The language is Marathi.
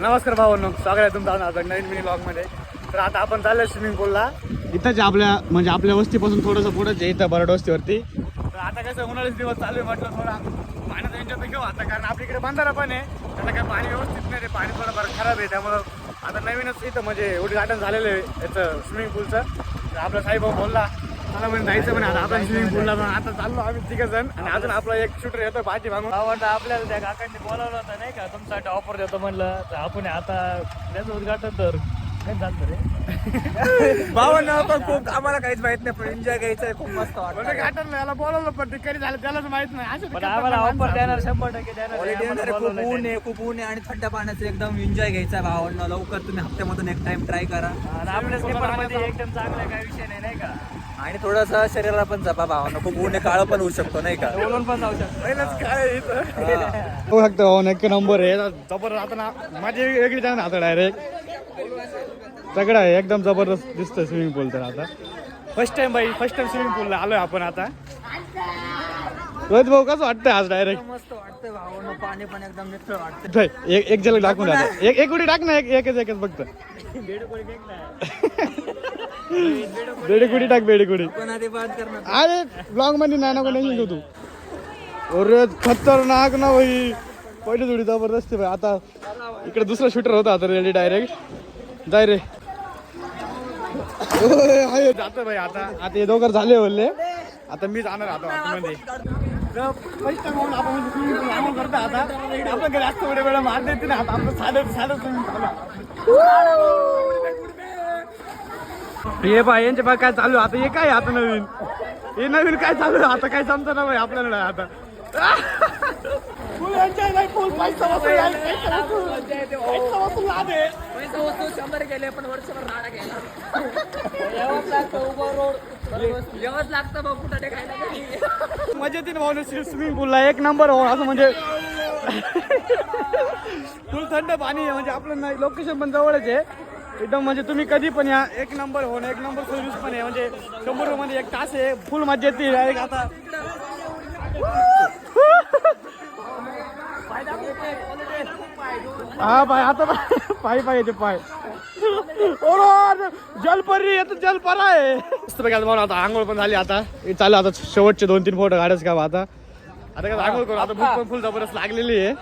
नमस्कार भावांनो, स्वागत आहे तुमचं आता नवीन मिनी ब्लॉग मध्ये. तर आता आपण चाललोय स्विमिंग पूलला. इथंच आपल्या वस्तीपासून थोडंसं पुढेच आहे, इथं बरड वस्तीवरती. तर आता कसं उन्हाळ्याचे दिवस चालू आहे, म्हटलं थोडा पाण्याचा एन्जॉय घेऊ आता, कारण आपल्या इकडे बंधारा पण आहे. त्याला काय पाणी व्यवस्थित नाही रे, पाणी थोडंफार खराब आहे. त्यामुळं आता नवीनच इथं म्हणजे उद्घाटन झालेलं आहे याचं स्विमिंग पूलचं. तर आपला साईभाऊ बोलला मला म्हणजे जायचं म्हणे आता आपण स्विमिंग पूलला. आता चाललो आम्ही तिघ जण, आणि अजून आपला एक शूटर येतो पाठी मागून. आवडतं आपल्याला त्या काकांनी बोलावलं होतं नाही का, तुमच्यासाठी ऑफर देतो म्हणलं. तर आपण आता त्याचं उद्घाटन तर काय झालं रे भावांना पण खूप आम्हाला काहीच माहित नाही, पण एन्जॉय घ्यायचं आहे. खूप मस्त वाटतं. घाटन याला बोलावलं पण ते कधी झालं त्यालाच माहित नाही. असं पण आम्हाला ऑफर देणार 100% देणार. Already येणार आहे. खूप ऊन आहे आणि थंड पाण्याचं एकदम एन्जॉय घ्यायचा आहे भावांना. लवकर तुम्ही हप्त्यामधून एक टाइम ट्राय करा आपल्या स्लीपर मध्ये एकदम चांगला काय विषय नाही का. आणि थोडासा शरीराला पण जपा भावांना. खूप ऊन आहे, काळं पण होऊ शकतो नाही का. बोलून पण जाऊ शकतो. पहिलंच काय इथं हो फक्त भाऊ नक्की नंबर आहे जबरदस्त. आता ना माझी वेगळी जाण आता डायरेक्ट सगळं आहे एकदम जबरदस्त दिसतं स्विमिंग पूल. तर आता फर्स्ट टाइम स्विमिंग पूलला आलोय आपण आता. रोहित भाऊ कसं वाटतंय आज डायरेक्ट? मस्त वाटतंय भावांना, पाणी पण एकदम मित्र वाटतं. एक झलक टाकून आता एक उडी टाक ना, एकच फक्त बेडकुडी टाक बेडकुडी. पण आधी बात करणार. अरे ब्लॉग मध्ये नाही नको नाही तू. अरे खतरनाक ना भाई, पहिली जोडी जबरदस्ती भाई. आता इकडे दुसरा शूटर होता आता रेडी डायरेक्ट जाय रे. जातो भाई आता हे दोघं झाले बोलले. आता मी जाणार आता आतमध्ये. फर्स्ट टाइम आपण म्हणजे स्विमिंग पूल आंघोळ करतो आता. आपलं घरी जास्त एवढ्या वेळा मार देते ना, आता आपलं साधं स्विमिंग पूल. हे बाय यांच्या बाय काय चालू आता, हे काय आता नवीन, हे नवीन काय चालू आहे आता, काय समजा ना भाई आपल्याला आता. मजा येते ना भाऊ स्विमिंग पूलला, एक नंबर हो असं म्हणजे फुल थंड पाणी आहे. म्हणजे आपलं लोकेशन पण जवळच आहे एकदम. म्हणजे तुम्ही कधी पण या, एक नंबर हो ना, एक नंबर सर्व्हिस पण आहे. म्हणजे 100 रुपये 1 तास आहे, फुल मजा येते डायरेक्ट. आता हा पाय आता पाय येते पाय. जलपरी येतो, जलपरा आहे मस्त पैकी. आता आता आंघोळ पण झाली. आता चालू आता शेवटचे 2-3 फोटो काढायचं का आता. आता काय आंघोळ करू, आता भूक पण फुल जबरदस्त लागलेली आहे.